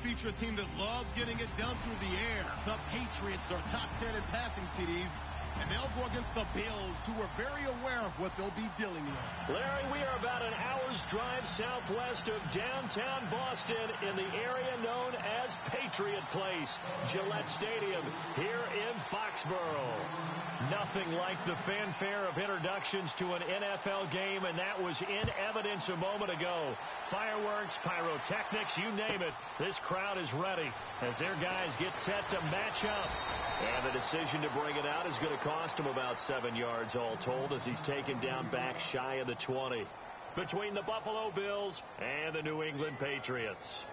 feature a team that loves getting it done through the air. The Patriots are top 10 in passing TDs, and they'll go against the Bills, who are very aware of what they'll be dealing with. Larry, we are about an hour's drive southwest of downtown Boston in the area known as Patriot Place, Gillette Stadium, here in Foxborough. Nothing like the fanfare of introductions to an NFL game, and that was in evidence a moment ago. Fireworks, pyrotechnics, you name it. This crowd is ready as their guys get set to match up. And the decision to bring it out is going to cost him about 7 yards all told as he's taken down back shy of the 20 between the Buffalo Bills and the New England Patriots.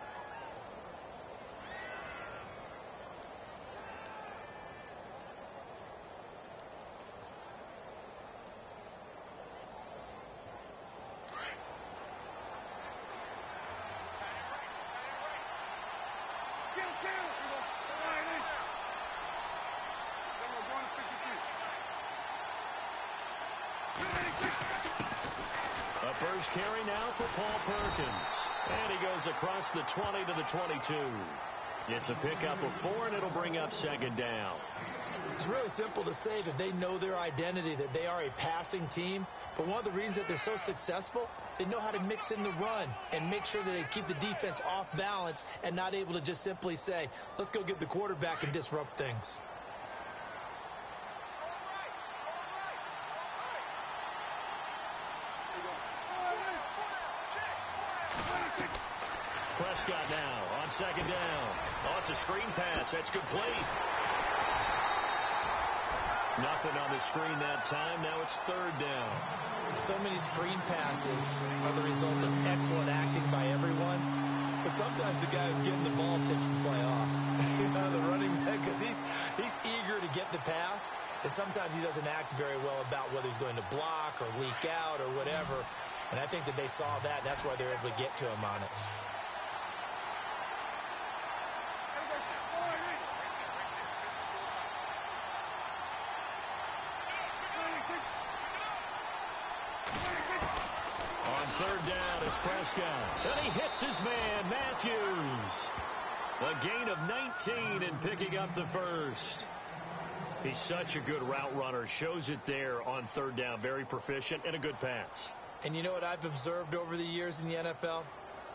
A first carry now for Paul Perkins. And he goes across the 20 to the 22. It's a pickup of 4, and it'll bring up second down. It's really simple to say that they know their identity, that they are a passing team. But one of the reasons that they're so successful, they know how to mix in the run and make sure that they keep the defense off balance and not able to just simply say, let's go get the quarterback and disrupt things. Prescott now on second down. Oh, it's a screen pass. That's complete. Nothing on the screen that time. Now it's third down. So many screen passes are the result of excellent acting by everyone. But sometimes the guy who's getting the ball takes the play off. The running back, because he's eager to get the pass. And sometimes he doesn't act very well about whether he's going to block or leak out or whatever. And I think that they saw that. That's why they're able to get to him on it. Third down, it's Prescott. And he hits his man, Matthews. A gain of 19 and picking up the first. He's such a good route runner. Shows it there on third down. Very proficient and a good pass. And you know what I've observed over the years in the NFL?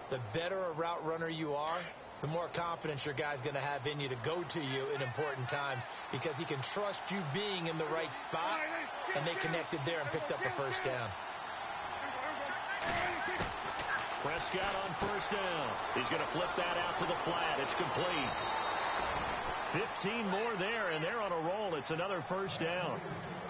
The better a route runner you are, the more confidence your guy's going to have in you to go to you in important times because he can trust you being in the right spot, and they connected there and picked up a first down. Prescott on first down. He's going to flip that out to the flat. It's complete. 15 more there, and they're on a roll. It's another first down.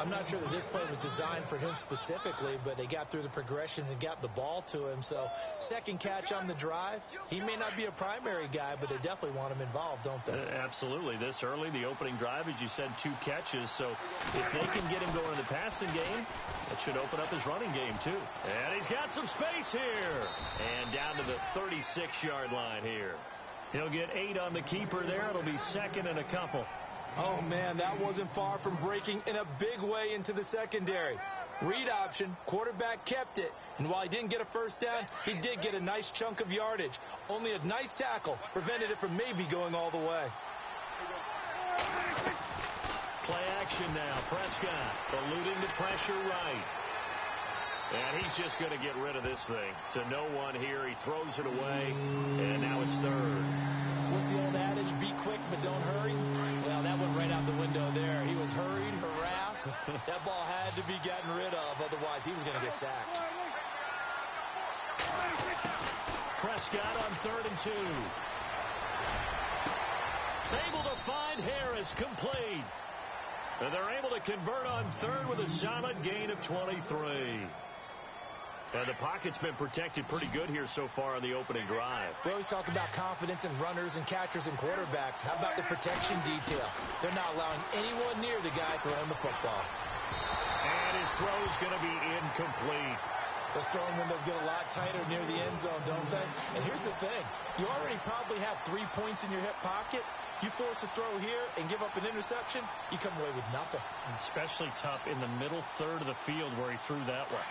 I'm not sure that this play was designed for him specifically, but they got through the progressions and got the ball to him. So second catch on the drive. He may not be a primary guy, but they definitely want him involved, don't they? Absolutely. This early, the opening drive, as you said, 2 catches. So if they can get him going in the passing game, it should open up his running game, too. And he's got some space here. And down to the 36-yard line here. He'll get 8 on the keeper there. It'll be second and a couple. Oh, man, that wasn't far from breaking in a big way into the secondary. Read option, quarterback kept it. And while he didn't get a first down, he did get a nice chunk of yardage. Only a nice tackle prevented it from maybe going all the way. Play action now. Prescott eluding the pressure right. And he's just going to get rid of this thing. To no one here. He throws it away. And now it's third. What's the old adage? Be quick, but don't hurry. Well, that went right out the window there. He was hurried, harassed. That ball had to be gotten rid of. Otherwise, he was going to get sacked. Prescott on 3rd and 2. Able to find Harris, complete. And they're able to convert on 3rd with a solid gain of 23. And the pocket's been protected pretty good here so far on the opening drive. We always talk about confidence in runners and catchers and quarterbacks. How about the protection detail? They're not allowing anyone near the guy throwing the football. And his throw's going to be incomplete. Those throwing windows get a lot tighter near the end zone, don't they? And here's the thing. You already probably have 3 points in your hip pocket. You force a throw here and give up an interception, you come away with nothing. Especially tough in the middle third of the field where he threw that one.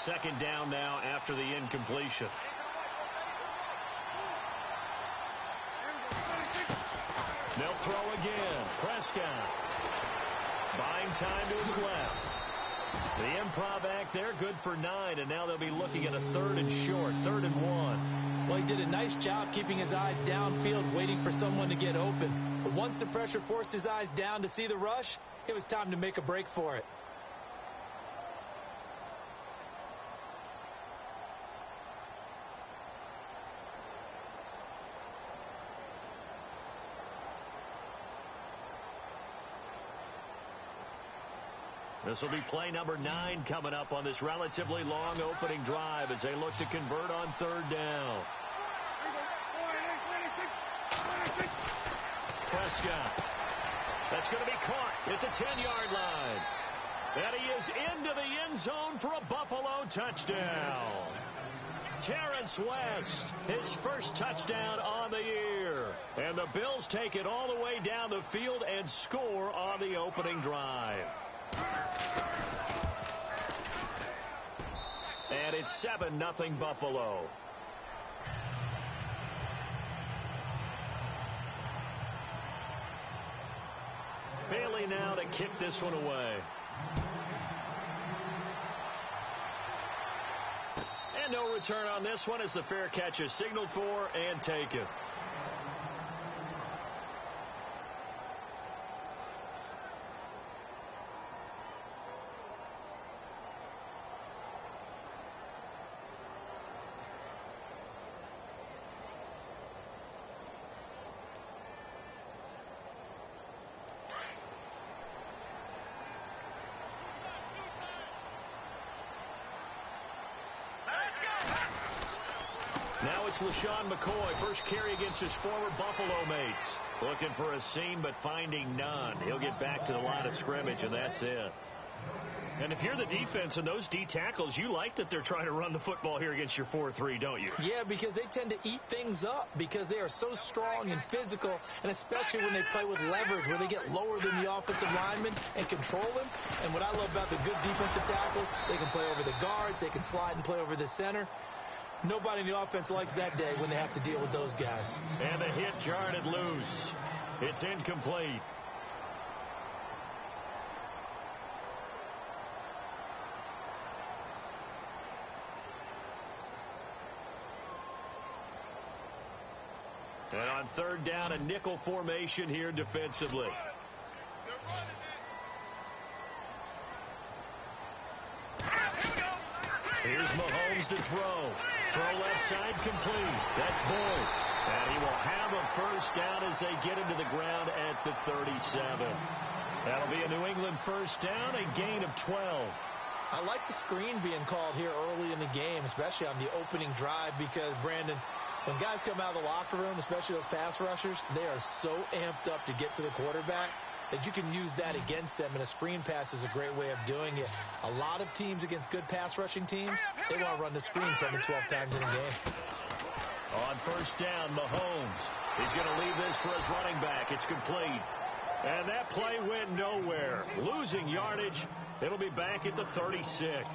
Second down now after the incompletion. throw again. Prescott. Buying time to his left. The improv act there, good for 9, and now they'll be looking at a 3rd and short, 3rd and 1. Well, he did a nice job keeping his eyes downfield, waiting for someone to get open. But once the pressure forced his eyes down to see the rush, it was time to make a break for it. This will be play number 9 coming up on this relatively long opening drive as they look to convert on 3rd down. Prescott. That's going to be caught at the 10-yard line. And he is into the end zone for a Buffalo touchdown. Terrence West, his first touchdown on the year. And the Bills take it all the way down the field and score on the opening drive. And it's 7-0 Buffalo. Bailey now to kick this one away. And no return on this one as the fair catch is signaled for and taken. Now it's LaShawn McCoy, first carry against his former Buffalo mates. Looking for a seam, but finding none. He'll get back to the line of scrimmage, and that's it. And if you're the defense and those D tackles, you like that they're trying to run the football here against your 4-3, don't you? Yeah, because they tend to eat things up because they are so strong and physical, and especially when they play with leverage where they get lower than the offensive lineman and control them. And what I love about the good defensive tackles, they can play over the guards, they can slide and play over the center. Nobody in the offense likes that day when they have to deal with those guys. And the hit jarred it loose. It's incomplete. And on 3rd down, a nickel formation here defensively. Here's Mahomes to throw. Throw left side complete. That's Boyd. And he will have a first down as they get him to the ground at the 37. That'll be a New England first down, a gain of 12. I like the screen being called here early in the game, especially on the opening drive, because, Brandon, when guys come out of the locker room, especially those pass rushers, they are so amped up to get to the quarterback that you can use that against them, and a screen pass is a great way of doing it. A lot of teams against good pass rushing teams, they want to run the screen 10 to 12 times in a game. On first down, Mahomes. He's going to leave this for his running back. It's complete. And that play went nowhere. Losing yardage. It'll be back at the 36.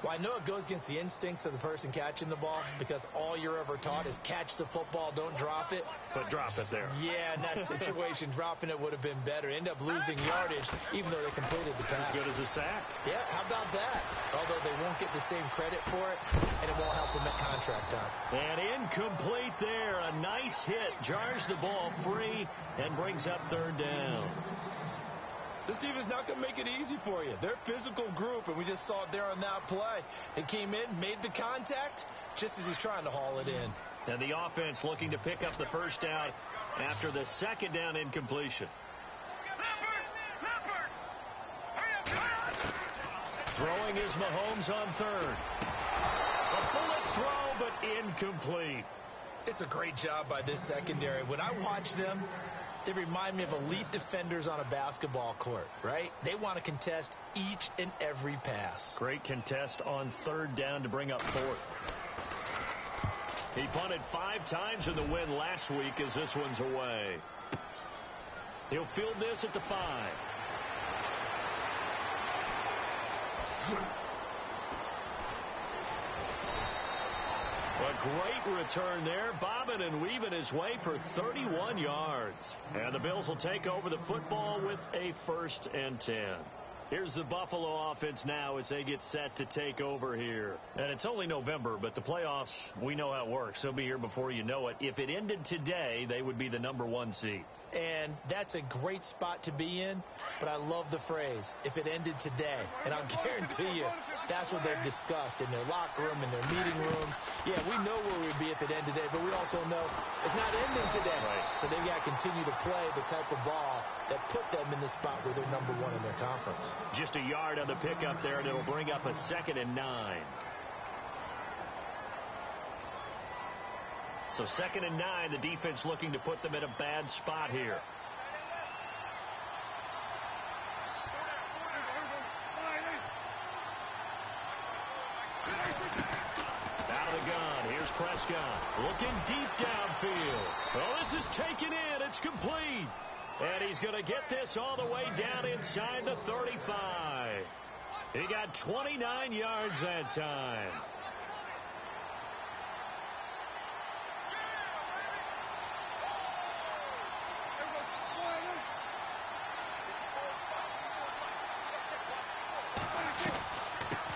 Well, I know it goes against the instincts of the person catching the ball because all you're ever taught is catch the football, don't drop it. But drop it there. Yeah, in that situation, dropping it would have been better. End up losing yardage, even though they completed the pass. As good as a sack. Yeah, how about that? Although they won't get the same credit for it, and it won't help them at contract time. And incomplete there. A nice hit. Jars the ball free and brings up 3rd down. This defense is not going to make it easy for you. They're a physical group, and we just saw it there on that play. They came in, made the contact, just as he's trying to haul it in. And the offense looking to pick up the first down after the 2nd down incompletion. Throwing is Mahomes on 3rd. A bullet throw, but incomplete. It's a great job by this secondary. When I watch them, they remind me of elite defenders on a basketball court, right? They want to contest each and every pass. Great contest on 3rd down to bring up 4th. He punted 5 times in the win last week as this one's away. He'll field this at the 5. A Great return there, bobbing and weaving his way for 31 yards. And the Bills will take over the football with a 1st and 10. Here's the Buffalo offense now as they get set to take over here. And it's only November, but the playoffs, we know how it works. They'll be here before you know it. If it ended today, they would be the #1 seed. And that's a great spot to be in, but I love the phrase, if it ended today. And I'll guarantee you, that's what they've discussed in their locker room, in their meeting rooms. Yeah, we know where we'd be if it ended today, but we also know it's not ending today. Right. So they've got to continue to play the type of ball that put them in the spot where they're #1 in their conference. Just a yard on the pickup there, and it'll bring up a 2nd and 9. So 2nd and 9, the defense looking to put them in a bad spot here. Out of the gun, here's Prescott. Looking deep downfield. Oh, this is taken in. It's complete. And he's going to get this all the way down inside the 35. He got 29 yards that time.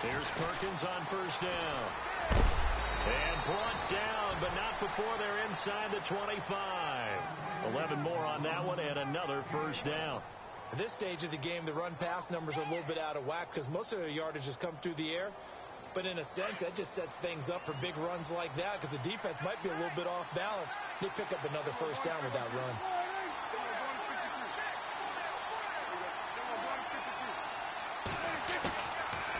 Here's Perkins on 1st down. And brought down, but not before they're inside the 25. 11 more on that one, and another 1st down. At this stage of the game, the run-pass numbers are a little bit out of whack because most of their yardage has come through the air. But in a sense, that just sets things up for big runs like that because the defense might be a little bit off balance. They pick up another 1st down with that run.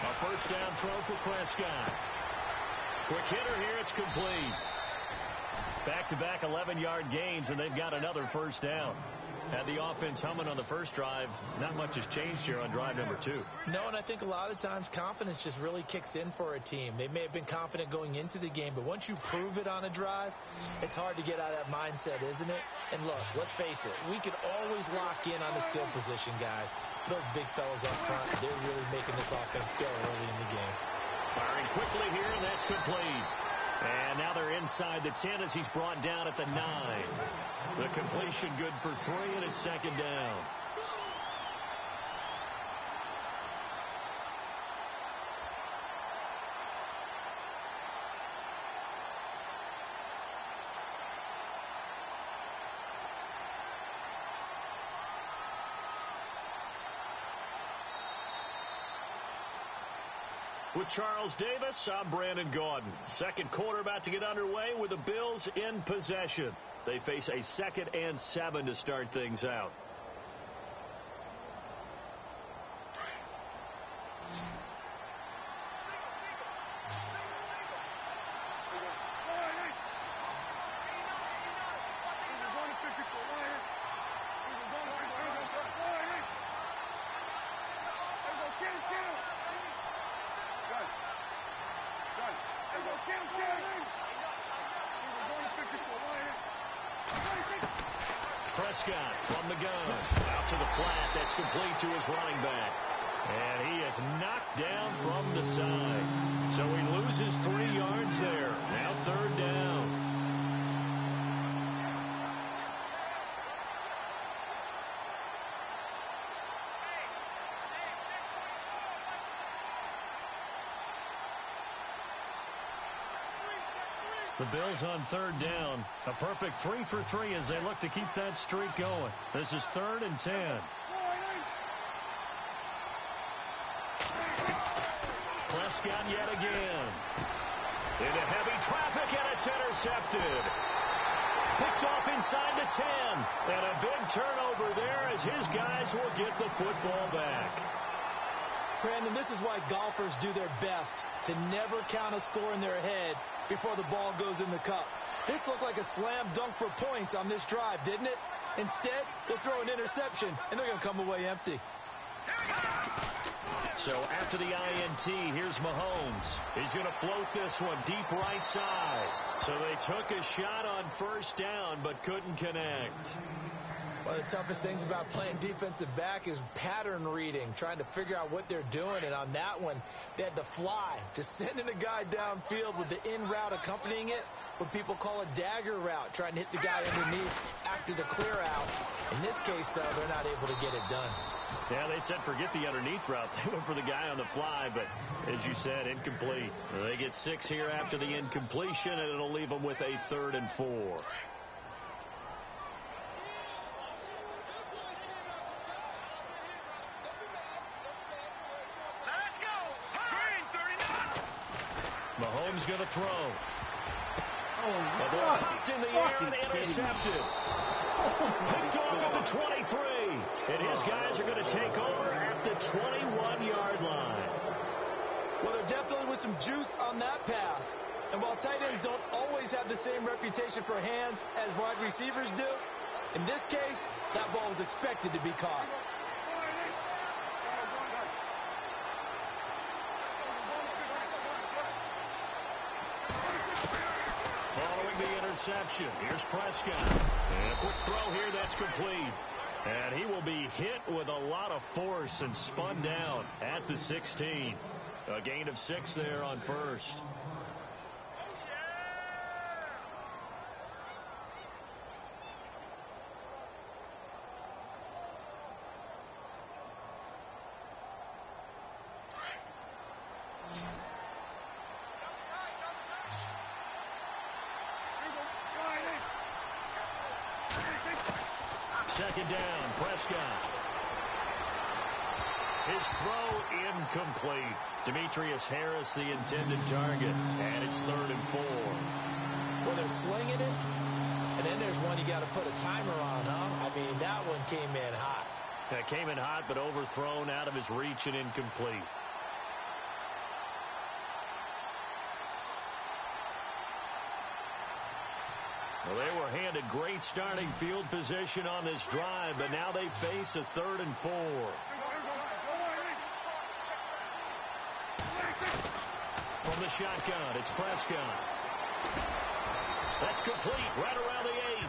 A 1st down throw for Prescott. Quick hitter here, it's complete. Back-to-back 11-yard gains, and they've got another 1st down. Had the offense humming on the first drive. Not much has changed here on drive number 2. No, and I think a lot of times confidence just really kicks in for a team. They may have been confident going into the game, but once you prove it on a drive, it's hard to get out of that mindset, isn't it? And look, let's face it, we can always lock in on the skill position, guys. Those big fellas up front, they're really making this offense go early in the game. Firing quickly here, and that's complete. And now they're inside the 10 as he's brought down at the 9. The completion good for 3, and it's 2nd down. With Charles Davis, I'm Brandon Gaudin. Second quarter about to get underway with the Bills in possession. They face a 2nd and 7 to start things out. Prescott from the gun. Out to the flat. That's complete to his running back. And he is knocked down from the side. So he loses 3 yards there. Now 3rd down. The Bills on 3rd down. A perfect 3 for 3 as they look to keep that streak going. This is 3rd and 10. Prescott yet again. Into heavy traffic, and it's intercepted. Picked off inside the 10. And a big turnover there as his guys will get the football back. Brandon, this is why golfers do their best to never count a score in their head before the ball goes in the cup. This looked like a slam dunk for points on this drive, didn't it? Instead, they'll throw an interception, and they're going to come away empty. So after the INT, here's Mahomes. He's going to float this one deep right side. So they took a shot on 1st down, but couldn't connect. One of the toughest things about playing defensive back is pattern reading, trying to figure out what they're doing. And on that one, they had to fly, just sending a guy downfield with the in route accompanying it, what people call a dagger route, trying to hit the guy underneath after the clear out. In this case, though, they're not able to get it done. Yeah, they said forget the underneath route. They went for the guy on the fly, but as you said, incomplete. They get 6 here after the incompletion, and it'll leave them with a 3rd and 4. Mahomes going to throw. The ball popped in the air and intercepted. Picked off at the 23. And his guys are going to take over at the 21-yard line. Well, there definitely was some juice on that pass. And while tight ends don't always have the same reputation for hands as wide receivers do, in this case, that ball was expected to be caught. Following the interception, here's Prescott. And a quick throw here, that's complete. And he will be hit with a lot of force and spun down at the 16. A gain of 6 there on first. Second down, Prescott. His throw incomplete. Demetrius Harris, the intended target, and it's 3rd and 4. Well, they're slinging it, and then there's one you got to put a timer on, huh? I mean, that one came in hot. That came in hot, but overthrown out of his reach and incomplete. Well, they were handed great starting field position on this drive, but now they face a 3rd and 4. From the shotgun, it's Prescott. That's complete right around the 8.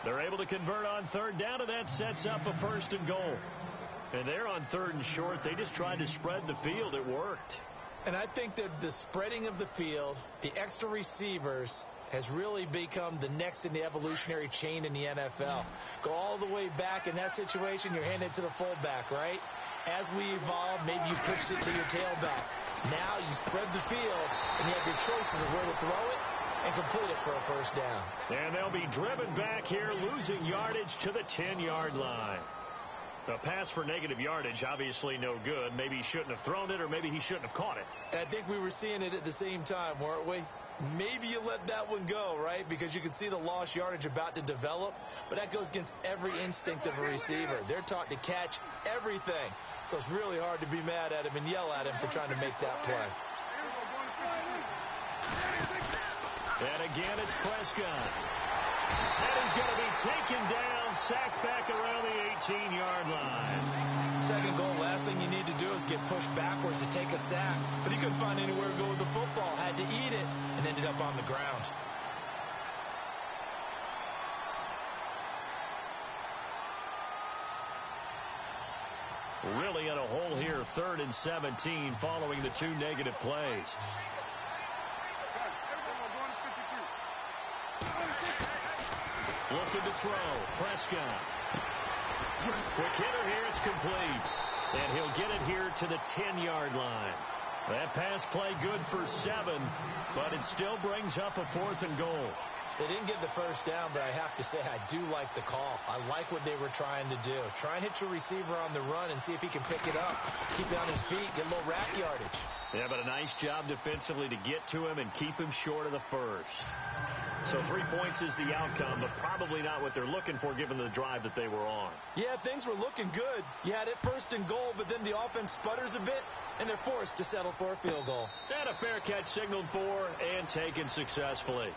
They're able to convert on 3rd down, and that sets up a 1st and goal. And they're on 3rd and short. They just tried to spread the field. It worked. And I think that the spreading of the field, the extra receivers, has really become the next in the evolutionary chain in the NFL. Go all the way back in that situation, you're handed to the fullback, right? As we evolve, maybe you pitched it to your tailback. Now you spread the field, and you have your choices of where to throw it and complete it for a 1st down. And they'll be driven back here, losing yardage to the 10-yard line. A pass for negative yardage, obviously no good. Maybe he shouldn't have thrown it, or maybe he shouldn't have caught it. I think we were seeing it at the same time, weren't we? Maybe you let that one go, right? Because you can see the lost yardage about to develop. But that goes against every instinct of a receiver. They're taught to catch everything. So it's really hard to be mad at him and yell at him for trying to make that play. And again, it's Prescott. And he's going to be taken down, sacked back around the 18-yard line. 2nd goal, last thing you need to do is get pushed backwards to take a sack. But he couldn't find anywhere to go with the football, had to eat it, and ended up on the ground. Really in a hole here, 3rd and 17, following the 2 negative plays. Looking to throw, Prescott. Quick hitter here, it's complete. And he'll get it here to the 10-yard line. That pass play good for 7, but it still brings up a 4th and goal. They didn't get the 1st down, but I have to say I do like the call. I like what they were trying to do. Try and hit your receiver on the run and see if he can pick it up. Keep it on his feet, get a little rack yardage. Yeah, but a nice job defensively to get to him and keep him short of the 1st. So 3 points is the outcome, but probably not what they're looking for given the drive that they were on. Yeah, things were looking good. You had it 1st and goal, but then the offense sputters a bit, and they're forced to settle for a field goal. And a fair catch signaled for and taken successfully.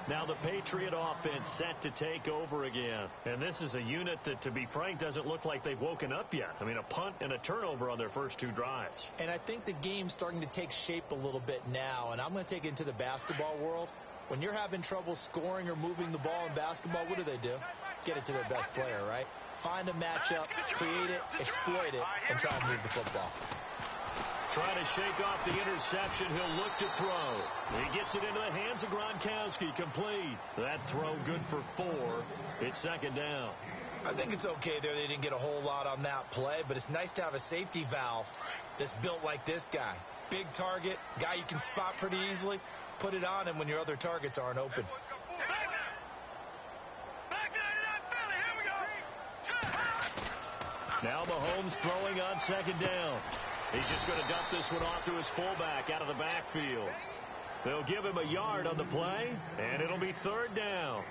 Now the Patriot offense set to take over again. And this is a unit that, to be frank, doesn't look like they've woken up yet. I mean, a punt and a turnover on their first 2 drives. And I think the game's starting to take shape a little bit now. And I'm going to take it into the basketball world. When you're having trouble scoring or moving the ball in basketball, what do? Get it to their best player, right? Find a matchup, create it, exploit it, and try and move the football. Trying to shake off the interception. He'll look to throw. He gets it into the hands of Gronkowski. Complete. That throw good for 4. It's second down. I think it's okay there. They didn't get a whole lot on that play, but it's nice to have a safety valve that's built like this guy. Big target, guy you can spot pretty easily. Put it on him when your other targets aren't open. Now Mahomes throwing on second down. He's just going to dump this one off to his fullback out of the backfield. They'll give him a yard on the play, and it'll be third down.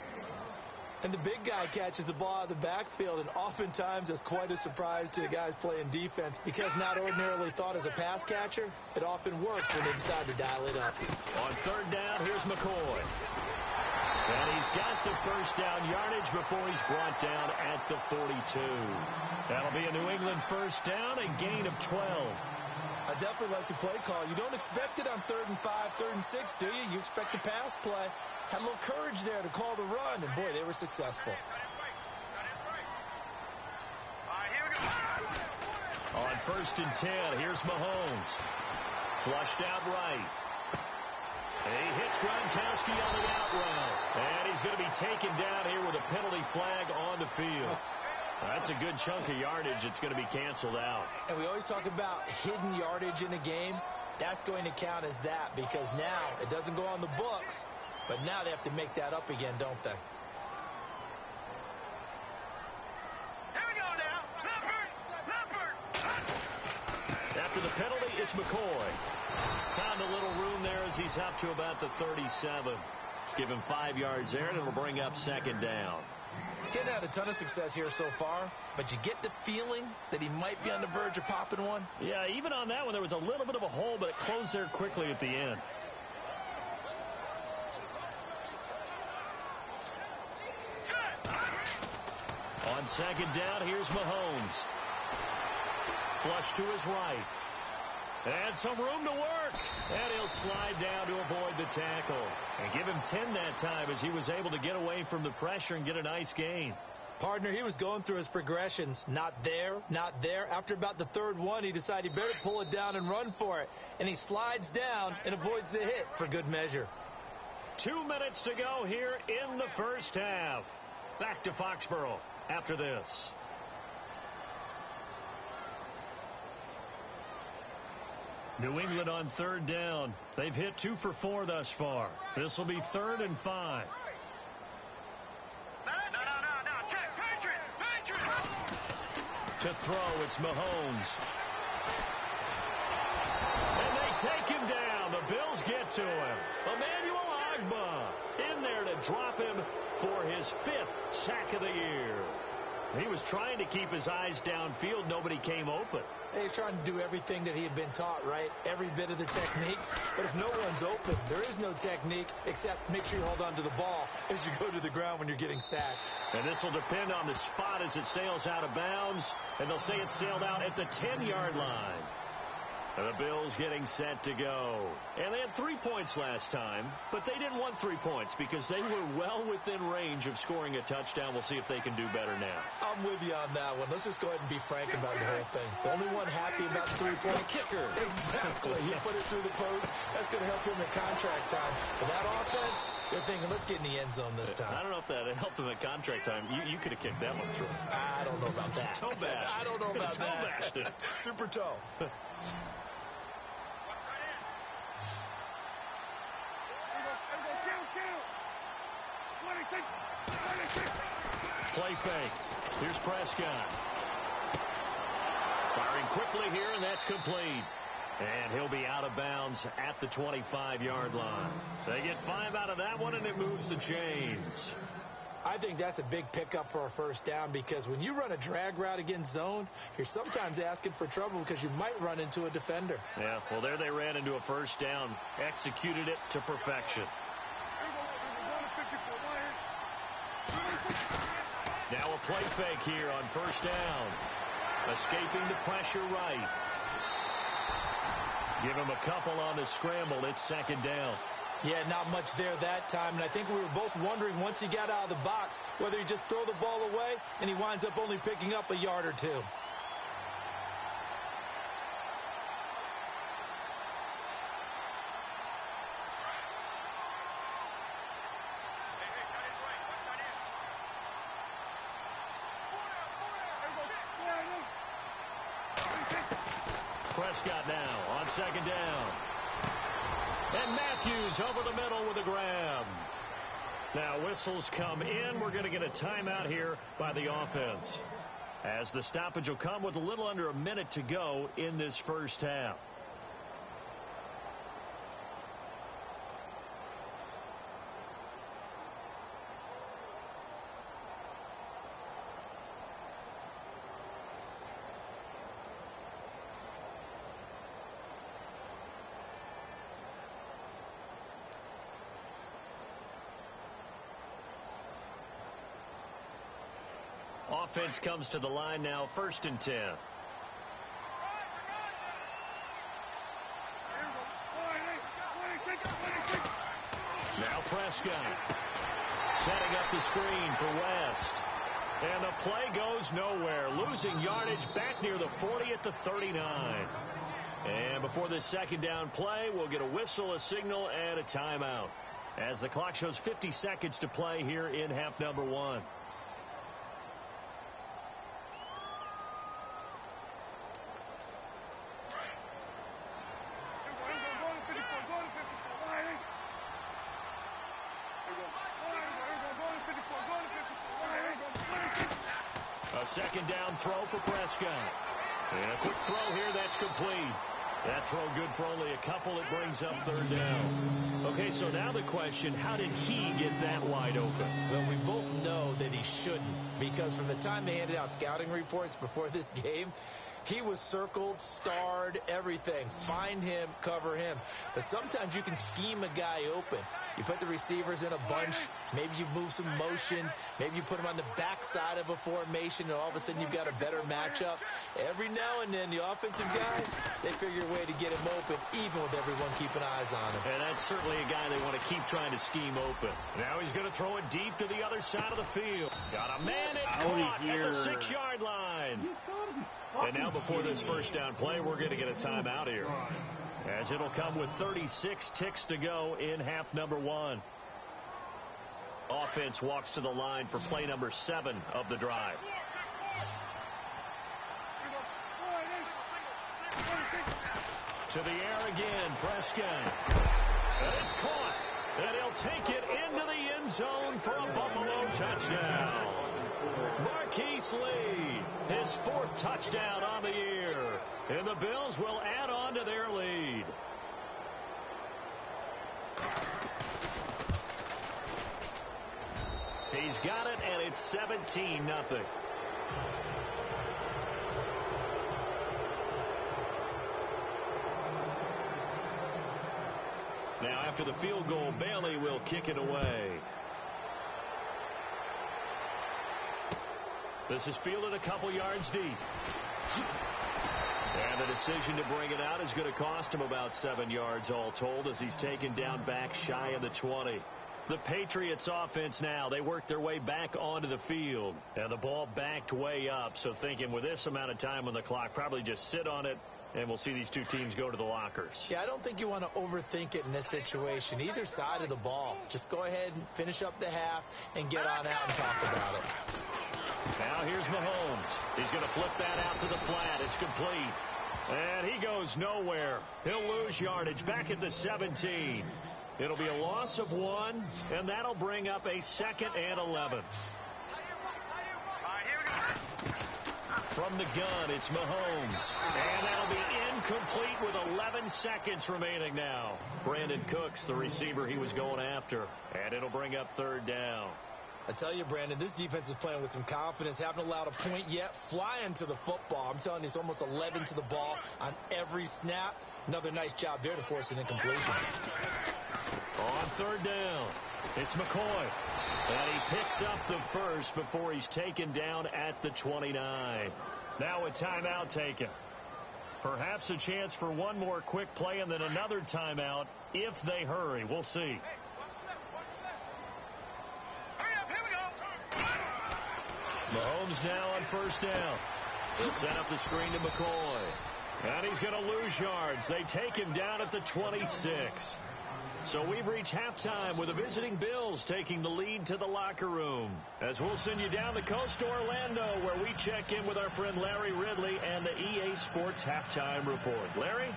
And the big guy catches the ball out of the backfield, and oftentimes it's quite a surprise to the guys playing defense because not ordinarily thought as a pass catcher, it often works when they decide to dial it up. On third down, here's McCoy. And he's got the first down yardage before he's brought down at the 42. That'll be a New England first down, a gain of 12. I definitely like the play call. You don't expect it on 3rd and 5, 3rd and 6, do you? You expect a pass play. Had a little courage there to call the run, and boy, they were successful. On 1st and 10, here's Mahomes. Flushed out right. He hits Gronkowski on the out route. And he's going to be taken down here with a penalty flag on the field. That's a good chunk of yardage. It's going to be canceled out. And we always talk about hidden yardage in a game. That's going to count as that because now it doesn't go on the books, but now they have to make that up again, don't they? Here we go now. Leopard. After the penalty, it's McCoy. Found a little room there as he's up to about the 37. Give him 5 yards there, and it'll bring up second down. He hasn't had a ton of success here so far, but you get the feeling that he might be on the verge of popping one. Yeah, even on that one, there was a little bit of a hole, but it closed there quickly at the end. On second down, here's Mahomes. Flush to his right. And some room to work. And he'll slide down to avoid the tackle. And give him 10 that time as he was able to get away from the pressure and get a nice gain. Partner, he was going through his progressions. Not there, not there. After about the 3rd one, he decided he better pull it down and run for it. And he slides down and avoids the hit for good measure. 2 minutes to go here in the first half. Back to Foxborough after this. New England on 3rd down. They've hit 2 for 4 thus far. This will be 3rd and 5. No. Check. Patriot. To throw, it's Mahomes. And they take him down. The Bills get to him. Emmanuel Ogbah in there to drop him for his 5th sack of the year. He was trying to keep his eyes downfield. Nobody came open. He's trying to do everything that he had been taught, right? Every bit of the technique. But if no one's open, there is no technique except make sure you hold on to the ball as you go to the ground when you're getting sacked. And this will depend on the spot as it sails out of bounds. And they'll say it sailed out at the 10-yard line. The Bills getting set to go. And they had 3 points last time, but they didn't want 3 points because they were well within range of scoring a touchdown. We'll see if they can do better now. I'm with you on that one. Let's just go ahead and be frank about the whole thing. The only one happy about the 3-point kicker. Exactly. He put it through the post. That's going to help him at contract time. But that offense, they're thinking, let's get in the end zone this time. I don't know if that helped him at contract time. You could have kicked that one through. I don't know about that. Toe bash. I don't know about that. Toe bashed it. Super toe. Play fake. Here's Prescott. Firing quickly here, and that's complete. And he'll be out of bounds at the 25-yard line. They get 5 out of that one, and it moves the chains. I think that's a big pickup for a first down because when you run a drag route against zone, you're sometimes asking for trouble because you might run into a defender. Yeah, well, there they ran into a first down, executed it to perfection. Now a play fake here on first down. Escaping the pressure right. Give him a couple on the scramble. It's second down. Yeah, not much there that time, and I think we were both wondering once he got out of the box whether he'd just throw the ball away, and he winds up only picking up a yard or two. Prescott now on second down. And Matthews over the middle with a grab. Now whistles come in. We're going to get a timeout here by the offense, as the stoppage will come with a little under a minute to go in this first half. Offense comes to the line now, 1st and 10. Now Prescott setting up the screen for West. And the play goes nowhere. Losing yardage back near the 40 at the 39. And before this second down play, we'll get a whistle, a signal, and a timeout, as the clock shows 50 seconds to play here in half number 1. A second down throw for Prescott. And a quick throw here that's complete. That throw good for only a couple. It brings up 3rd down. Okay, so now the question, how did he get that wide open? Well, we both know that he shouldn't, because from the time they handed out scouting reports before this game, he was circled, starred, everything. Find him, cover him. But sometimes you can scheme a guy open. You put the receivers in a bunch. Maybe you move some motion. Maybe you put them on the backside of a formation, and all of a sudden you've got a better matchup. Every now and then, the offensive guys, they figure a way to get him open, even with everyone keeping eyes on him. And that's certainly a guy they want to keep trying to scheme open. Now he's going to throw it deep to the other side of the field. Got a man. It's caught at the 6-yard line. And now before this first down play, we're going to get a timeout here, as it'll come with 36 ticks to go in half number 1. Offense walks to the line for play number 7 of the drive. To the air again, Prescott. And it's caught. And he'll take it into the end zone for a Buffalo touchdown. Marquise Lee, his 4th touchdown on the year. And the Bills will add on to their lead. He's got it, and it's 17-0. Now, after the field goal, Bailey will kick it away. This is fielded a couple yards deep. And the decision to bring it out is going to cost him about 7 yards all told, as he's taken down back shy of the 20. The Patriots offense now, they work their way back onto the field. And the ball backed way up, so thinking with this amount of time on the clock, probably just sit on it, and we'll see these two teams go to the lockers. Yeah, I don't think you want to overthink it in this situation. Either side of the ball. Just go ahead and finish up the half and get on out and talk about it. Now here's Mahomes. He's going to flip that out to the flat. It's complete. And he goes nowhere. He'll lose yardage back at the 17. It'll be a loss of 1, and that'll bring up a 2nd and 11. From the gun, it's Mahomes. And that'll be incomplete with 11 seconds remaining now. Brandon Cooks, the receiver he was going after. And it'll bring up 3rd down. I tell you, Brandon, this defense is playing with some confidence. Haven't allowed a point yet. Flying to the football. I'm telling you, it's almost 11 to the ball on every snap. Another nice job there to force an incompletion. On 3rd down, it's McCoy. And he picks up the first before he's taken down at the 29. Now a timeout taken. Perhaps a chance for one more quick play and then another timeout if they hurry. We'll see. Mahomes now on first down. He'll set up the screen to McCoy. And he's going to lose yards. They take him down at the 26. So we've reached halftime with the visiting Bills taking the lead to the locker room. As we'll send you down the coast to Orlando, where we check in with our friend Larry Ridley and the EA Sports Halftime Report. Larry?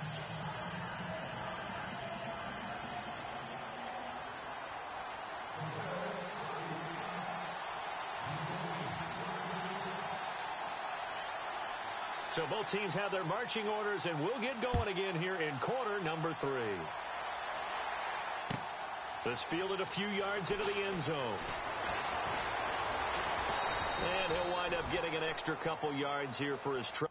So both teams have their marching orders, and we'll get going again here in quarter number 3. This fielded a few yards into the end zone. And he'll wind up getting an extra couple yards here for his try.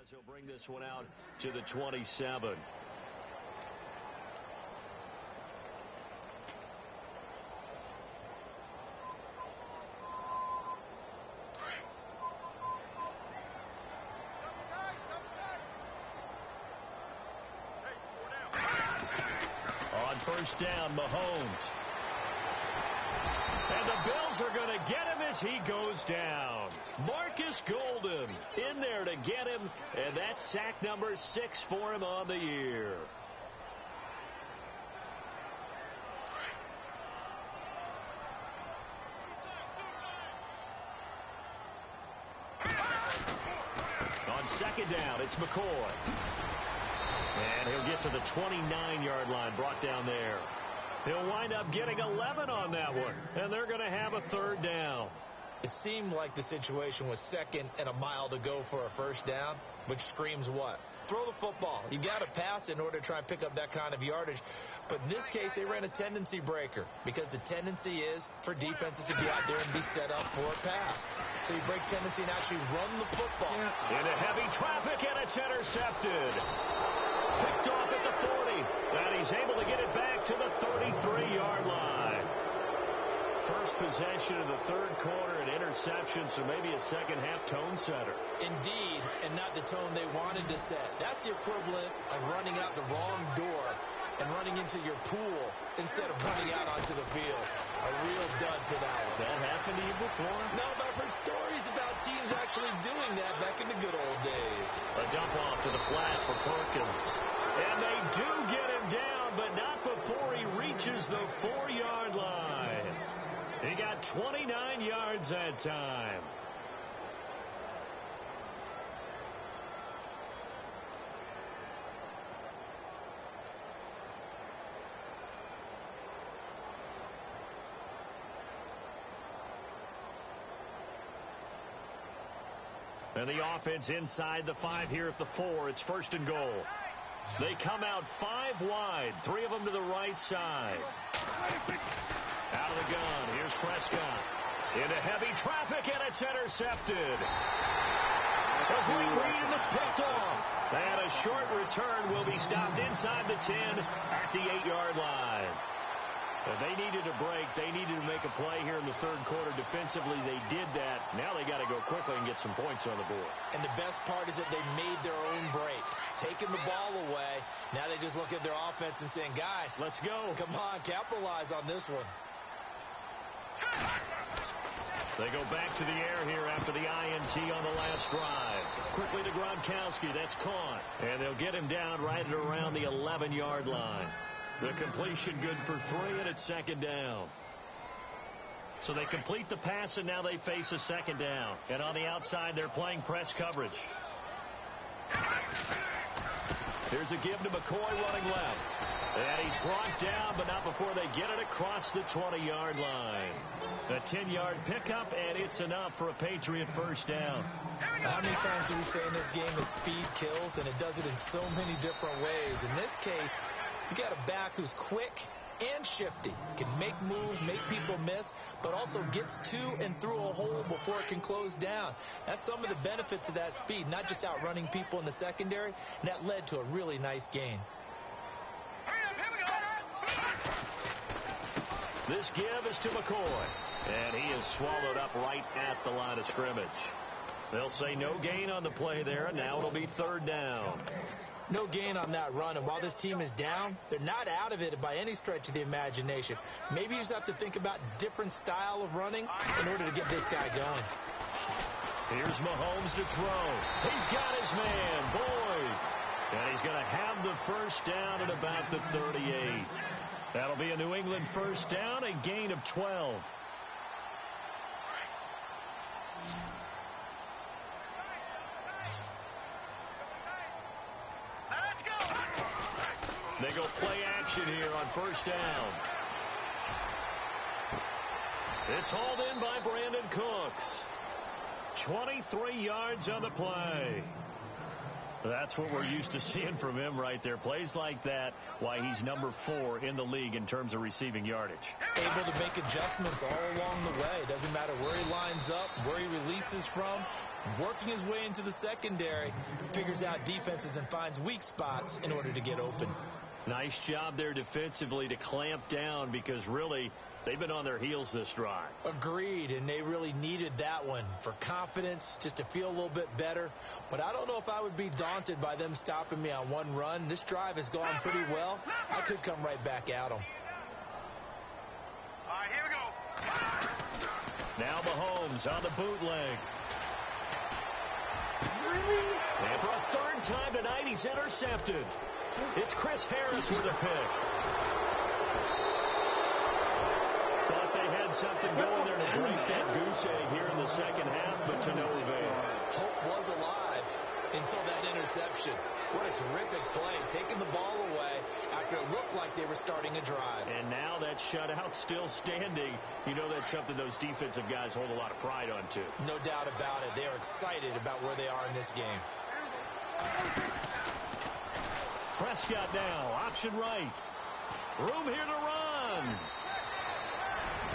As he'll bring this one out to the 27. On first down, Mahomes. And the Bills are going to get him as he goes down. Marcus Golden in there to get him, and that's sack number 6 for him on the year. On second down, it's McCoy. And he'll get to the 29-yard line, brought down there. He'll wind up getting 11 on that one, and they're going to have a third down. It seemed like the situation was second and a mile to go for a first down, which screams what? Throw the football. You got to pass in order to try and pick up that kind of yardage. But in this case, they ran a tendency breaker because the tendency is for defenses to get out there and be set up for a pass. So you break tendency and actually run the football. Into heavy traffic, and it's intercepted. Picked off at the 40, and he's able to get it back to the 33-yard line. First possession of the third quarter, an interception, so maybe a second-half tone setter. Indeed, and not the tone they wanted to set. That's the equivalent of running out the wrong door and running into your pool instead of running out onto the field. A real dud for that one. Has that happened to you before? No, but I've heard stories about teams actually doing that back in the good old days. A dump off to the flat for Perkins. And they do get him down, but not before he reaches the 4-yard line. He got 29 yards that time. And the offense inside the 5 here at the 4. It's first and goal. They come out 5 wide, 3 of them to the right side. Out of the gun, here's Prescott. Into heavy traffic, and it's intercepted. A great read, and it's picked off. And a short return will be stopped inside the 10 at the 8-yard line. And they needed a break. They needed to make a play here in the third quarter. Defensively, they did that. Now they got to go quickly and get some points on the board. And the best part is that they made their own break. Taking the ball away. Now they just look at their offense and saying, guys, let's go. Come on, capitalize on this one. They go back to the air here after the INT on the last drive. Quickly to Gronkowski. That's caught. And they'll get him down right at around the 11-yard line. The completion good for 3, and it's second down. So they complete the pass, and now they face a second down. And on the outside, they're playing press coverage. Here's a give to McCoy running left. And he's brought down, but not before they get it across the 20-yard line. A 10-yard pickup, and it's enough for a Patriot first down. How many times do we say in this game that speed kills, and it does it in so many different ways? In this case, you got a back who's quick and shifty. Can make moves, make people miss, but also gets to and through a hole before it can close down. That's some of the benefits of that speed, not just outrunning people in the secondary, and that led to a really nice gain. This give is to McCoy, and he is swallowed up right at the line of scrimmage. They'll say no gain on the play there, and now it'll be third down. No gain on that run, and while this team is down, they're not out of it by any stretch of the imagination. Maybe you just have to think about different style of running in order to get this guy going. Here's Mahomes to throw. He's got his man, Boyd. And he's going to have the first down at about the 38. That'll be a New England first down, a gain of 12. They go play action here on first down. It's hauled in by Brandon Cooks. 23 yards on the play. That's what we're used to seeing from him right there. Plays like that, why he's number 4 in the league in terms of receiving yardage. Able to make adjustments all along the way. Doesn't matter where he lines up, where he releases from. Working his way into the secondary, figures out defenses and finds weak spots in order to get open. Nice job there defensively to clamp down, because really they've been on their heels this drive. Agreed, and they really needed that one for confidence, just to feel a little bit better. But I don't know if I would be daunted by them stopping me on one run. This drive has gone pretty well. I could come right back at them. All right, here we go. Now Mahomes on the bootleg. And for a third time tonight, he's intercepted. It's Chris Harris with a pick. Thought they had something going there to break that goose egg here in the second half, but to no avail. Hope was alive until that interception. What a terrific play, taking the ball away after it looked like they were starting a drive. And now that shutout still standing. You know that's something those defensive guys hold a lot of pride on, too. No doubt about it. They are excited about where they are in this game. Prescott now, option right. Room here to run.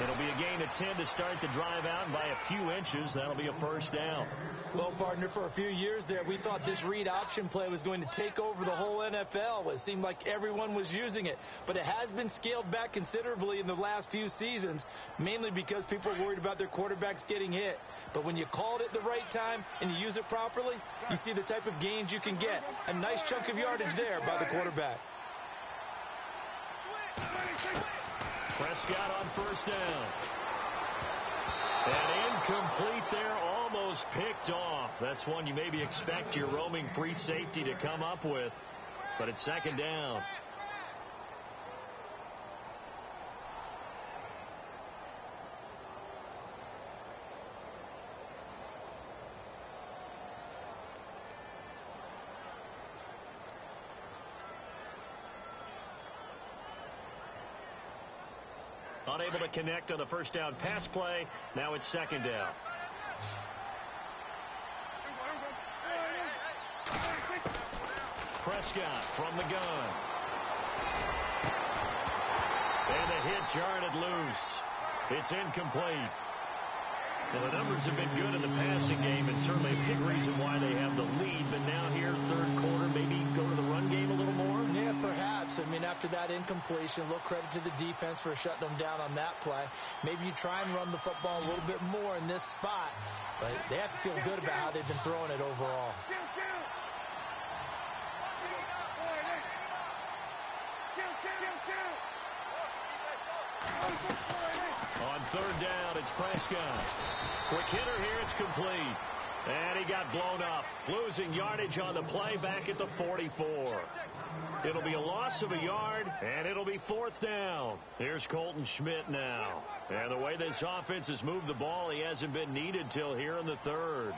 It'll be a gain of 10 to start the drive out, and by a few inches, that'll be a first down. Well, partner, for a few years there, we thought this read option play was going to take over the whole NFL. It seemed like everyone was using it, but it has been scaled back considerably in the last few seasons, mainly because people are worried about their quarterbacks getting hit. But when you called it the right time and you use it properly, you see the type of gains you can get. A nice chunk of yardage there by the quarterback. Prescott on first down. And incomplete there, almost picked off. That's one you maybe expect your roaming free safety to come up with, but it's second down. Unable to connect on the first down pass play. Now it's second down. Prescott from the gun. And the hit jarred it loose. It's incomplete. Well, the numbers have been good in the passing game, and certainly a big reason why they have the lead. But now here, third quarter, maybe go to the run game a little more? Yeah, perhaps. I mean, after that incompletion, a little credit to the defense for shutting them down on that play. Maybe you try and run the football a little bit more in this spot, but they have to feel good about how they've been throwing it overall. On third down. It's Prescott. Quick hitter here. It's complete. And he got blown up, losing yardage on the play back at the 44. It'll be a loss of a yard, and it'll be fourth down. Here's Colton Schmidt now. And the way this offense has moved the ball, he hasn't been needed till here in the third.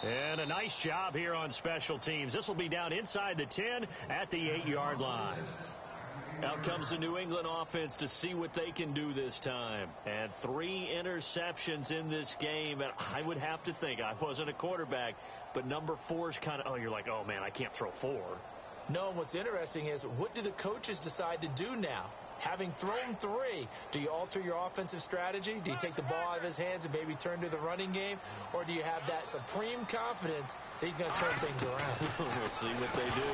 And a nice job here on special teams. This will be down inside the 10 at the 8-yard line. Out comes the New England offense to see what they can do this time. And 3 interceptions in this game. And I would have to think, I wasn't a quarterback, but number 4 is kind of, you're like, oh, man, I can't throw 4. No, and what's interesting is, what do the coaches decide to do now? Having thrown 3, do you alter your offensive strategy? Do you take the ball out of his hands and maybe turn to the running game? Or do you have that supreme confidence that he's going to turn things around? We'll see what they do.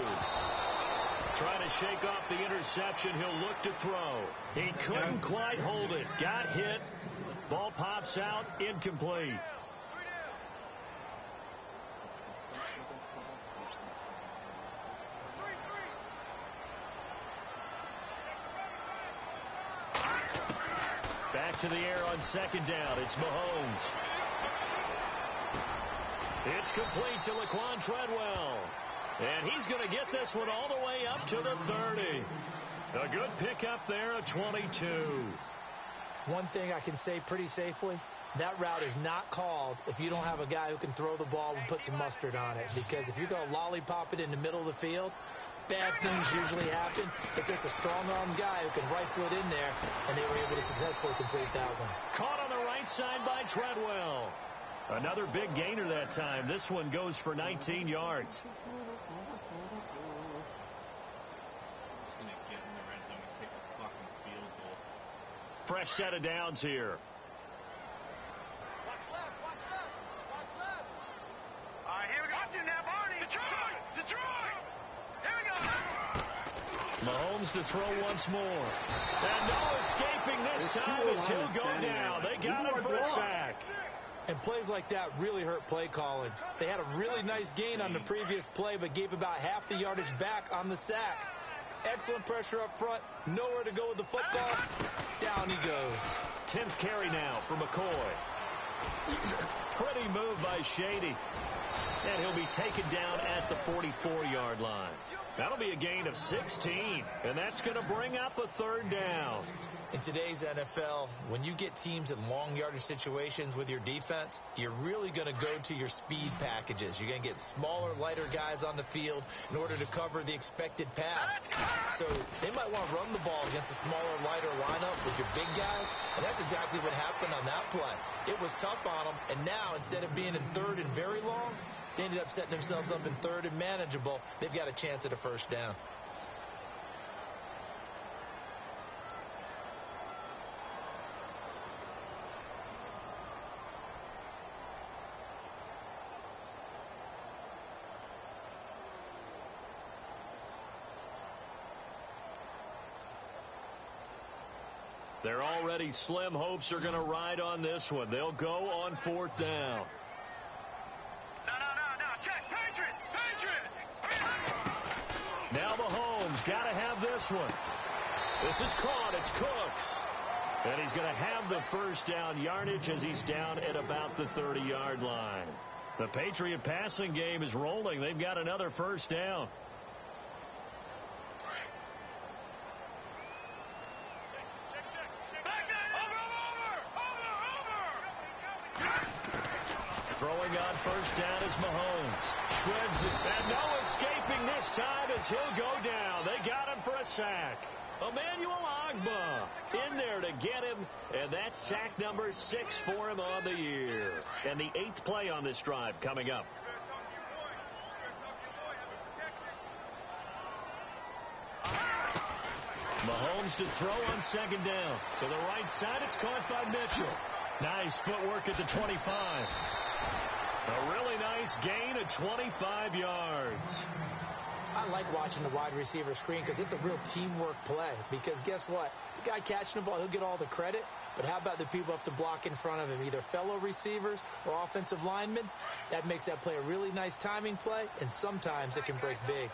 Trying to shake off the interception. He'll look to throw. He couldn't quite hold it. Got hit. Ball pops out. Incomplete. Back to the air on second down. It's Mahomes. It's complete to Laquan Treadwell. And he's going to get this one all the way up to the 30. A good pickup there at 22. One thing I can say pretty safely, that route is not called if you don't have a guy who can throw the ball and put some mustard on it. Because if you're going to lollipop it in the middle of the field, bad things usually happen. It takes a strong-armed guy who can rifle it in there, and they were able to successfully complete that one. Caught on the right side by Treadwell. Another big gainer that time. This one goes for 19 yards. Fresh set of downs here. Watch left, watch left, watch left. All right, here we go. Watch it now, Barney. Detroit, Detroit. Here we go. Mahomes to throw once more. And no escaping this time as he'll go down. They got him for a sack. And plays like that really hurt play calling. They had a really nice gain on the previous play, but gave about half the yardage back on the sack. Excellent pressure up front. Nowhere to go with the football. Down he goes. 10th carry now for McCoy. Pretty move by Shady. And he'll be taken down at the 44-yard line. That'll be a gain of 16. And that's going to bring up a third down. In today's NFL, when you get teams in long yardage situations with your defense, you're really going to go to your speed packages. You're going to get smaller, lighter guys on the field in order to cover the expected pass. So they might want to run the ball against a smaller, lighter lineup with your big guys, and that's exactly what happened on that play. It was tough on them, and now instead of being in third and very long, they ended up setting themselves up in third and manageable. They've got a chance at a first down. They're already slim hopes are going to ride on this one. They'll go on fourth down. No. Check. Patriots. Now Mahomes got to have this one. This is caught. It's Cooks. And he's going to have the first down yardage as he's down at about the 30-yard line. The Patriot passing game is rolling. They've got another first down. Throwing on first down is Mahomes. Shreds it. And no escaping this time as he'll go down. They got him for a sack. Emmanuel Ogbah in there to get him. And that's sack number 6 for him on the year. And the 8th play on this drive coming up. Mahomes to throw on second down. To the right side, it's caught by Mitchell. Nice footwork at the 25. A really nice gain of 25 yards. I like watching the wide receiver screen because it's a real teamwork play. Because guess what? The guy catching the ball, he'll get all the credit. But how about the people up to block in front of him, either fellow receivers or offensive linemen? That makes that play a really nice timing play, and sometimes it can break big.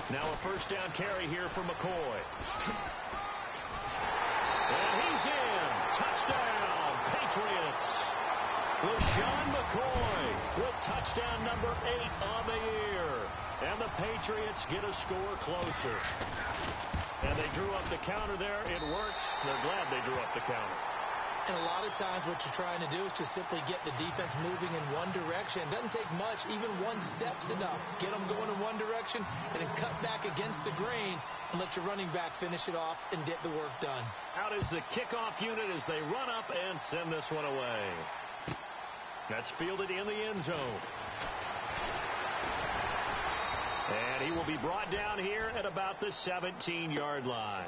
Now a first down carry here for McCoy. And he's in. Touchdown, Patriots. LaShawn McCoy with touchdown number 8 on the year. And the Patriots get a score closer. And they drew up the counter there. It worked. They're glad they drew up the counter. And a lot of times what you're trying to do is just simply get the defense moving in one direction. It doesn't take much. Even one step's enough. Get them going in one direction and then cut back against the grain and let your running back finish it off and get the work done. Out is the kickoff unit as they run up and send this one away. That's fielded in the end zone. And he will be brought down here at about the 17-yard line.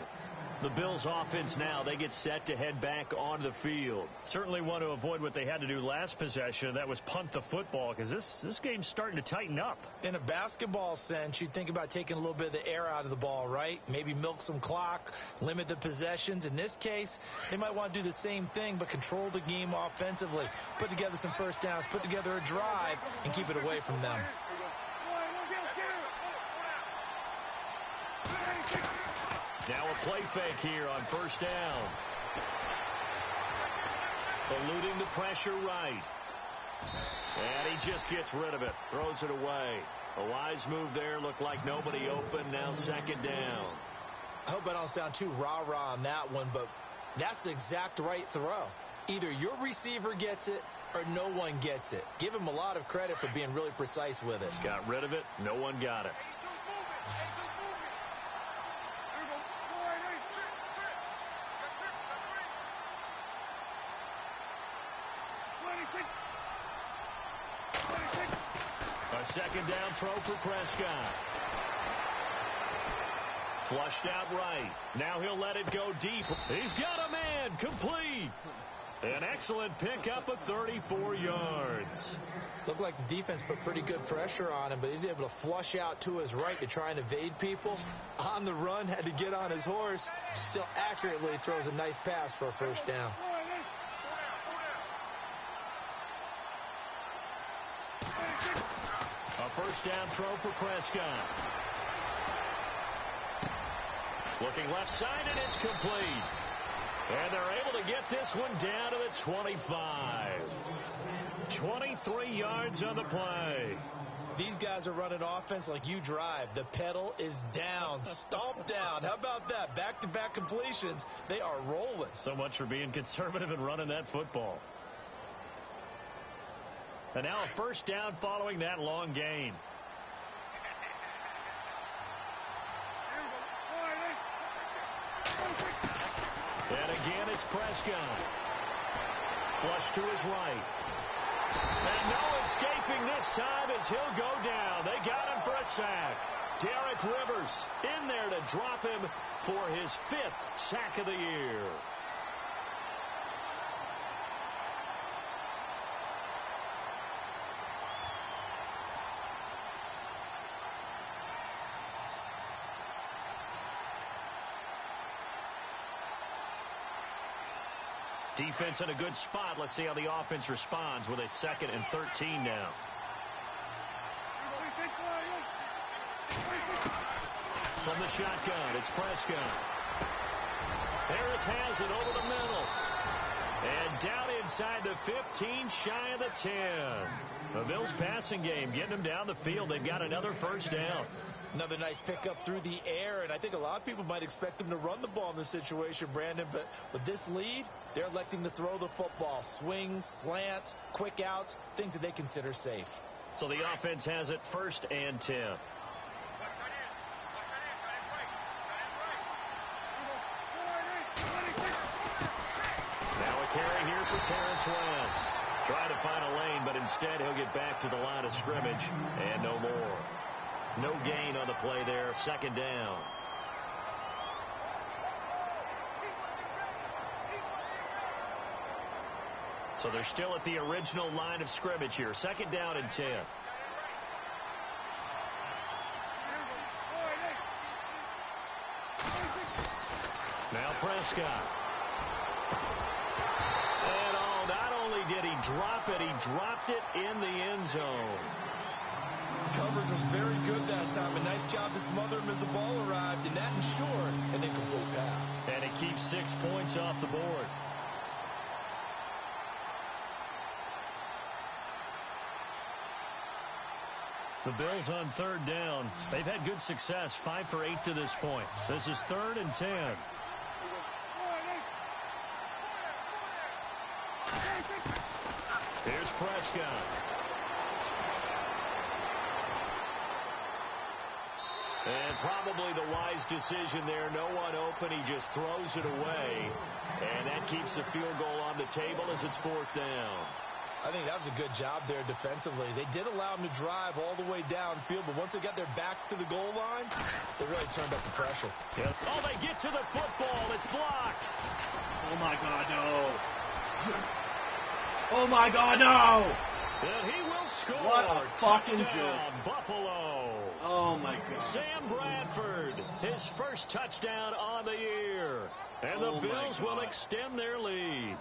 The Bills offense now, they get set to head back on the field. Certainly want to avoid what they had to do last possession. That was punt the football, because this game's starting to tighten up. In a basketball sense, you think about taking a little bit of the air out of the ball, right? Maybe milk some clock, limit the possessions. In this case, they might want to do the same thing, but control the game offensively. Put together some first downs, put together a drive, and keep it away from them. Now a play fake here on first down. Eluding the pressure right. And he just gets rid of it. Throws it away. A wise move there. Looked like nobody open. Now second down. I hope I don't sound too rah-rah on that one, but that's the exact right throw. Either your receiver gets it or no one gets it. Give him a lot of credit for being really precise with it. Got rid of it. No one got it. A second down throw for Prescott. Flushed out right. Now he'll let it go deep. He's got a man. Complete. An excellent pickup of 34 yards. Looked like the defense put pretty good pressure on him, but he's able to flush out to his right to try and evade people. On the run, had to get on his horse. Still accurately throws a nice pass for a first down. A first down throw for Prescott. Looking left side, and it's complete. And they're able to get this one down to the 25. 23 yards on the play. These guys are running offense like you drive. The pedal is down, stomped down. How about that? Back-to-back completions. They are rolling. So much for being conservative and running that football. And now a first down following that long gain. And again, it's Prescott. Flush to his right. And no escaping this time as he'll go down. They got him for a sack. Derek Rivers in there to drop him for his 5th sack of the year. Defense in a good spot. Let's see how the offense responds with a 2nd and 13 now. From the shotgun, it's Prescott. Harris has it over the middle. And down inside the 15, shy of the 10. The Bills passing game getting them down the field. They've got another first down. Another nice pickup through the air, and I think a lot of people might expect them to run the ball in this situation, Brandon, but with this lead, they're electing to throw the football. Swings, slants, quick outs, things that they consider safe. So the offense has it 1st and 10. Now a carry here for Terrence West. Trying to find a lane, but instead he'll get back to the line of scrimmage and no more. No gain on the play there. 2nd down. So they're still at the original line of scrimmage here. 2nd down and 10. Now Prescott. And not only did he drop it, he dropped it in the end zone. Coverage was very good that time. A nice job to smother him as the ball arrived, and that ensured an incomplete pass. And it keeps 6 points off the board. The Bills on 3rd down. They've had good success, 5 for 8 to this point. This is 3rd and 10. Here's Prescott. And probably the wise decision there. No one open. He just throws it away. And that keeps the field goal on the table as it's 4th down. I think that was a good job there defensively. They did allow him to drive all the way downfield, but once they got their backs to the goal line, they really turned up the pressure. Yep. Oh, they get to the football. It's blocked. Oh, my God, no. Oh, my God, no. And he will score. What a fucking touchdown, Buffalo. Oh, my God. Sam Bradford, his first touchdown on the year. And the Bills will extend their lead.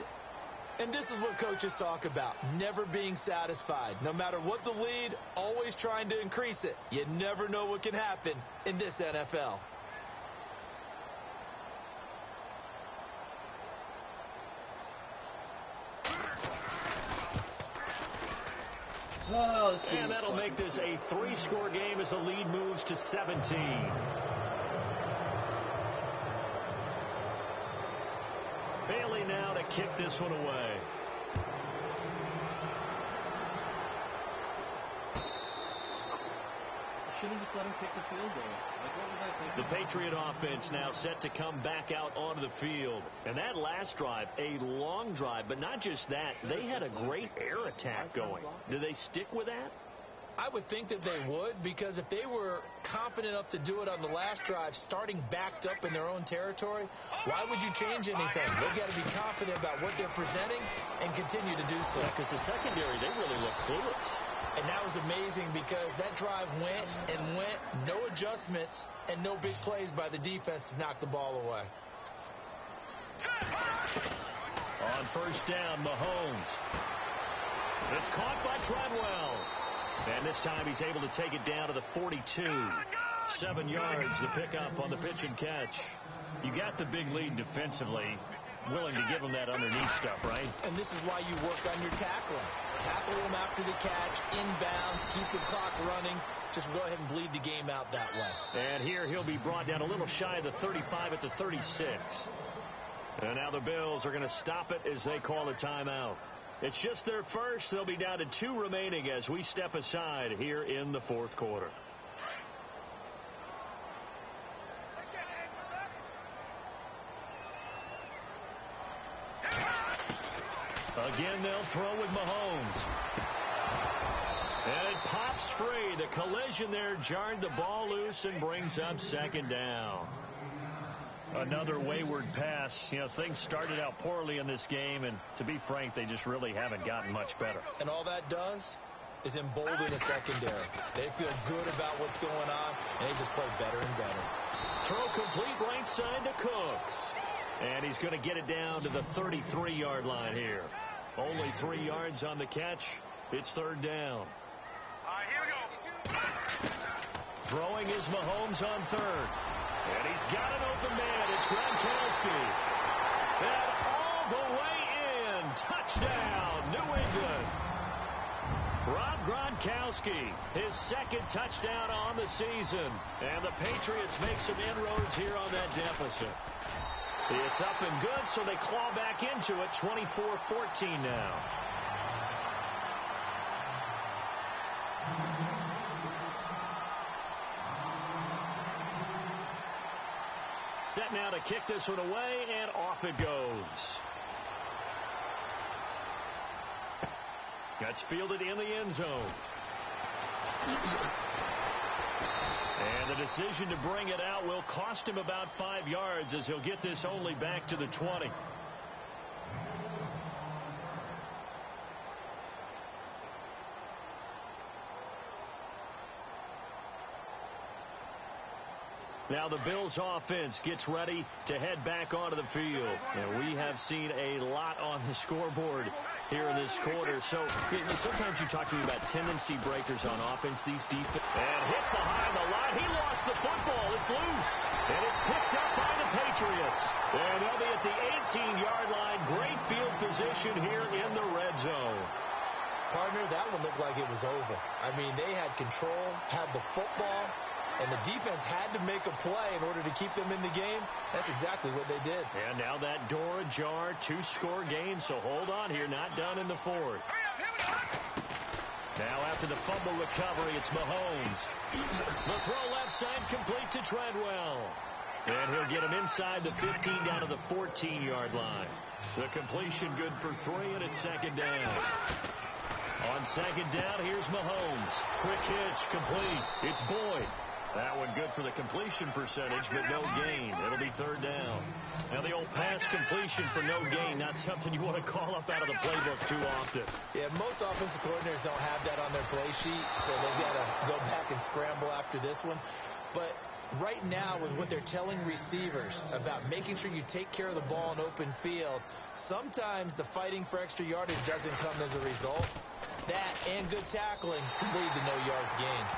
And this is what coaches talk about, never being satisfied. No matter what the lead, always trying to increase it. You never know what can happen in this NFL. And that'll make this a 3-score game as the lead moves to 17. Bailey now to kick this one away. Should have just let him kick the field goal. Like, what was I thinking? The Patriot offense now set to come back out onto the field. And that last drive, a long drive, but not just that. They had a great air attack going. Do they stick with that? I would think that they would, because if they were confident enough to do it on the last drive, starting backed up in their own territory, why would you change anything? They've got to be confident about what they're presenting and continue to do so. Because the secondary, they really look clueless. And that was amazing because that drive went and went, no adjustments, and no big plays by the defense to knock the ball away. On 1st down, Mahomes. It's caught by Treadwell. And this time he's able to take it down to the 42. 7 yards, the pickup on the pitch and catch. You got the big lead defensively. Willing to give him that underneath stuff, right? And this is why you work on your tackling. Tackle him after the catch, inbounds, keep the clock running. Just go ahead and bleed the game out that way. And here he'll be brought down a little shy of the 35 at the 36. And now the Bills are going to stop it as they call a timeout. It's just their first. They'll be down to 2 remaining as we step aside here in the 4th quarter. Again, they'll throw with Mahomes. And it pops free. The collision there jarred the ball loose and brings up 2nd down. Another wayward pass. You know, things started out poorly in this game, and to be frank, they just really haven't gotten much better. And all that does is embolden the secondary. They feel good about what's going on, and they just play better and better. Throw complete right side to Cooks. And he's going to get it down to the 33-yard line here. Only 3 yards on the catch. It's 3rd down. Here we go. Throwing is Mahomes on 3rd. And he's got an open man. It's Gronkowski. And all the way in. Touchdown, New England. Rob Gronkowski, his 2nd touchdown on the season. And the Patriots make some inroads here on that deficit. It's up and good, so they claw back into it, 24-14 now. Set now to kick this one away, and off it goes. That's fielded in the end zone. And the decision to bring it out will cost him about 5 yards as he'll get this only back to the 20. Now the Bills offense gets ready to head back onto the field. And we have seen a lot on the scoreboard here in this quarter. So sometimes you talk to me about tendency breakers on offense. These defense and hit behind the line. He lost the football. It's loose. And it's picked up by the Patriots. And they'll be at the 18-yard line. Great field position here in the red zone. Partner, that one looked like it was over. I mean, they had control, had the football, and the defense had to make a play in order to keep them in the game. That's exactly what they did. And now that door ajar, 2-score game, so hold on here, not done in the fourth. Now after the fumble recovery, it's Mahomes. The throw left side complete to Treadwell. And he'll get him inside the 15 down to the 14-yard line. The completion good for 3, and it's second down. On second down, here's Mahomes. Quick hitch, complete. It's Boyd. That one good for the completion percentage, but no gain. It'll be third down. Now the old pass completion for no gain, not something you want to call up out of the playbook too often. Yeah, most offensive coordinators don't have that on their play sheet, so they've got to go back and scramble after this one. But right now, with what they're telling receivers about making sure you take care of the ball in open field, sometimes the fighting for extra yardage doesn't come as a result. That and good tackling can lead to no yards gained.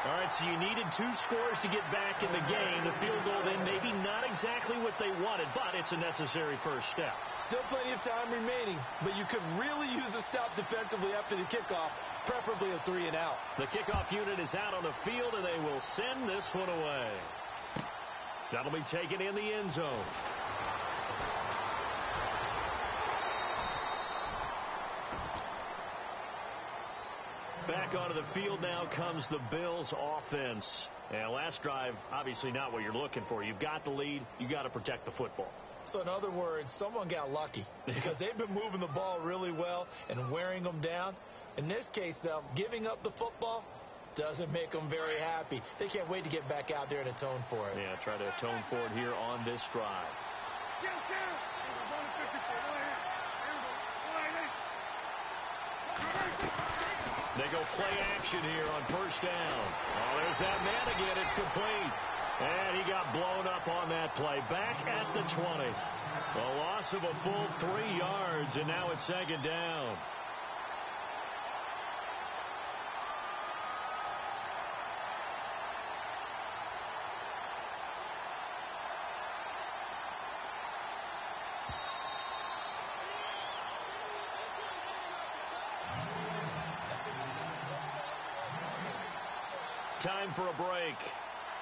All right, so you needed 2 scores to get back in the game. The field goal then maybe not exactly what they wanted, but it's a necessary first step. Still plenty of time remaining, but you could really use a stop defensively after the kickoff, preferably a 3-and-out. The kickoff unit is out on the field, and they will send this one away. That'll be taken in the end zone. Back onto the field now comes the Bills offense. And last drive, obviously not what you're looking for. You've got the lead. You got to protect the football. So in other words, someone got lucky because they've been moving the ball really well and wearing them down. In this case, though, giving up the football doesn't make them very happy. They can't wait to get back out there and atone for it. Yeah, try to atone for it here on this drive. They go play action here on first down. Oh, there's that man again. It's complete. And he got blown up on that play. Back at the 20. A loss of a full 3 yards, and now it's second down. Time for a break.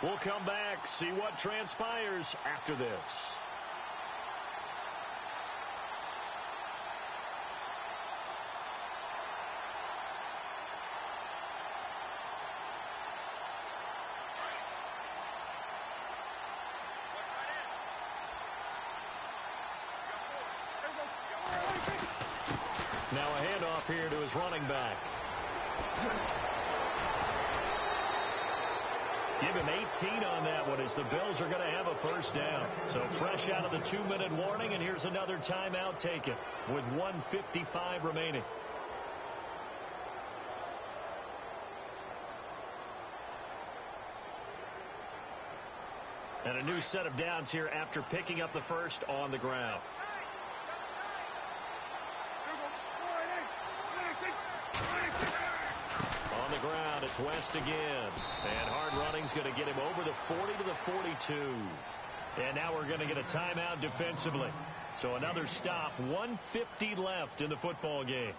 We'll come back, see what transpires after this. Now a handoff here to his running back. Give him 18 on that one as the Bills are going to have a first down. So fresh out of the 2-minute warning, and here's another timeout taken with 1:55 remaining. And a new set of downs here after picking up the first on the ground. On the ground, it's West again. And hard running's going to get him over the 40 to the 42. And now we're going to get a timeout defensively. So another stop, 1:50 left in the football game.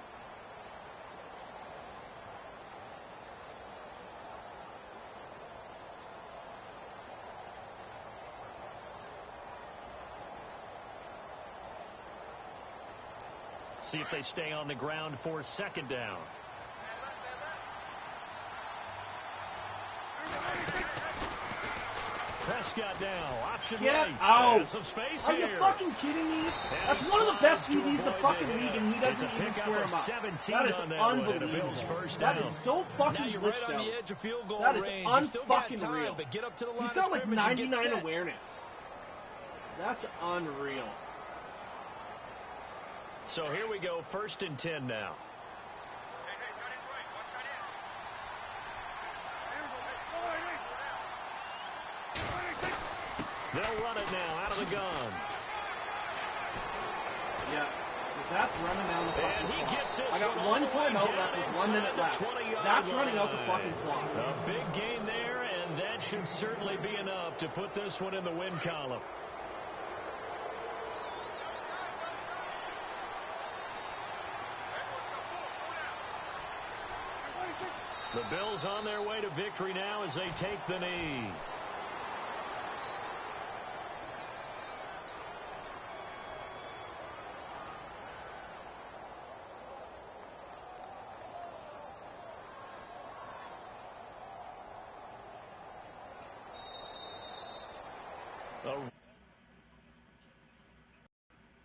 See if they stay on the ground for second down. Prescott now, option Get right. out. Some space Are here. you fucking kidding me? That's one of the best DBs in the fucking league, and he doesn't even square him up. 17 That is on that one, and a unbelievable. Bill's first That down. is so fucking Now you're right on the edge of field goal That is range. You still got unfucking time, real. but get up to the line He's of got like scrimmage and get 99 set. awareness. That's unreal. So here we go, 1st and 10 now. They'll run it now out of the gun. Yeah. That's running down the fucking And he clock. gets this I got one timeout left with 1 minute left. That's running out the fucking clock. A big gain there, and that should certainly be enough to put this one in the win column. The Bills on their way to victory now as they take the knee.